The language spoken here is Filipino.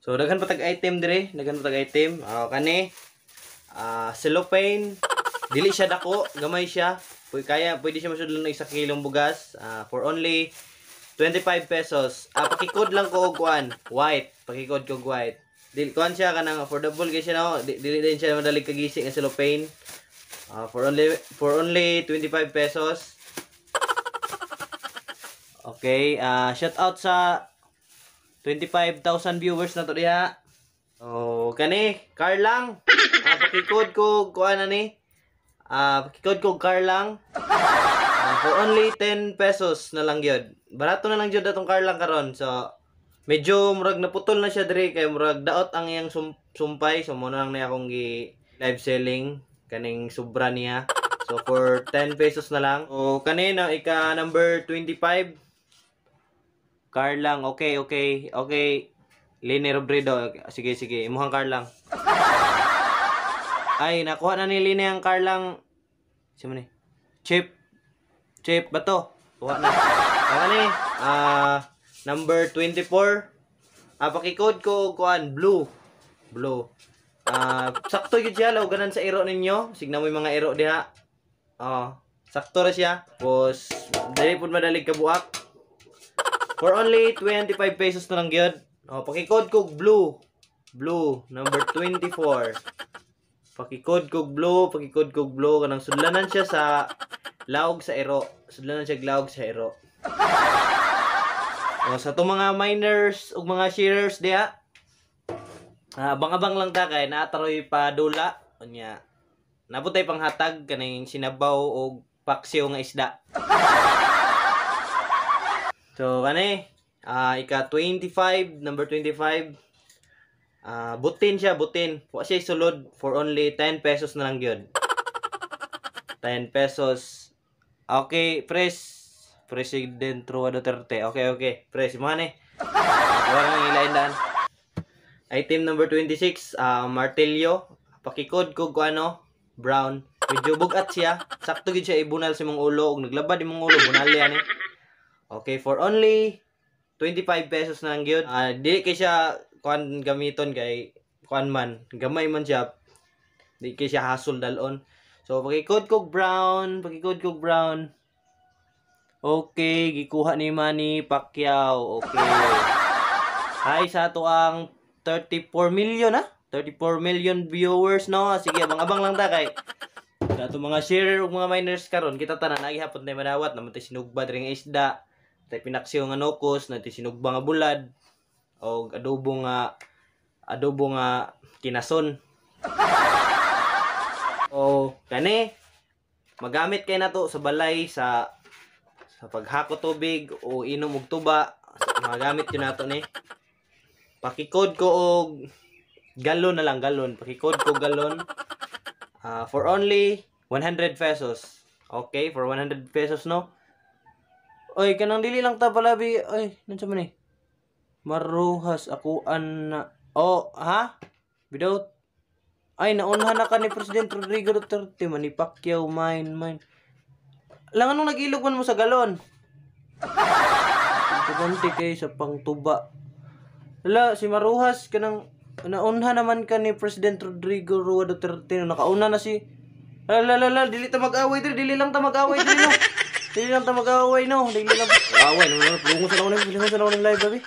So daghan patag item dire, daghan patag item. Kani cellophane, dili siya dako, gamay siya. Pwede siya masudlan ng 1 kilong bugas for only 25 pesos. Pakikod lang ko og kuan, white. Pakikod ko og white. Dili kuan siya kanang affordable kay siya no. Dili din siya madalig kagising ang cellophane. For only 25 pesos. Okay, shout out sa 25,000 viewers na to diha. Oh, kani car lang. Pakikod ko kuan ani. Pakikod ko car lang. For only 10 pesos na lang gyud. Barato na lang gyud atong car lang karon. So medyo murag naputol na siya dire kay murag daot ang iyang sumpay. So mo na lang ni akong gi live selling kaning sobra niya. So for 10 pesos na lang. O kanina ika number 25. Car lang. Okay. Lini Robredo. Sige. Imuhang car lang. Ay, nakuha na ni Lini ang car lang. Sino ni? Chip ba to? Kuha na. Ni number 24. Pakikod ko kuan blue. Sakto yun siya. Ganan sa iro ninyo. Signa mo yung mga iro diha. Sakto ra siya. Tapos, dali po madalig kabuak. For only 25 pesos na lang gyud. Pakikod ko blue. Number 24. Pakikod ko blue. Kanang sudlanan siya sa laog sa iro. Sa itong mga miners ug mga sharers diha. Abang-abang lang ta kay naataroy pa dula. Unya. Naputay panghatag kaning sinabaw og paksiw nga isda. So kani ika 25, number 25. Butin siya. Wa siya sulod for only 10 pesos na lang gyud. 10 pesos. Okay, President Roa Duterte. Okay. Press mo ni. Wala nang ilain daan. Item number 26, martilyo. Pakikod ko ano, brown. Medyo bugat siya. Sakto gid siya ibunal sa imong ulo ug naglabad imong ulo bunal yan eh. Okay, for only 25 pesos na lang gyud. Dili kay siya kuan gamiton kay kuan man, gamay man siya. Dili kay siya hassle dalon. So pakikod ko brown. Okay, gikuha ni Manny Pacquiao. Okay. Hi sa ato ang 34 million 34 million viewers no. Sige, abang-abang lang ta kay ato mga sharer ug mga miners karon kita tanan nagihapon tay madawat naman tay sinugba diri nga isda. Tay pinaksiw nga nokos, natay sinugba nga bulad o adobo nga kinason. Kani magamit kay nato sa balay sa paghako tubig o inom og tuba. Magamit yun nato ni. Pakikod ko og galon na lang, Pakikod ko galon. For only 100 pesos. Okay, for 100 pesos no. Oy, kanang dili lang ta palabi. Oy, nansa man ni? Maruhas akuan na. Without. Ay, naunhan na ka ni President Rodrigo Duterte man ni Pacquiao mine. Lang anong nag-ilog man mo sa galon? Ganti kay sa pangtuba. Hala, si Maruhas kanang naunhan naman ka ni President Rodrigo Roa Duterte. Nakauna na si. Hala, dili ta mag-away diri, dili lang ta mag-away no. Dili lang ta mag-away no. Away, lungo sa lang ng live, baby.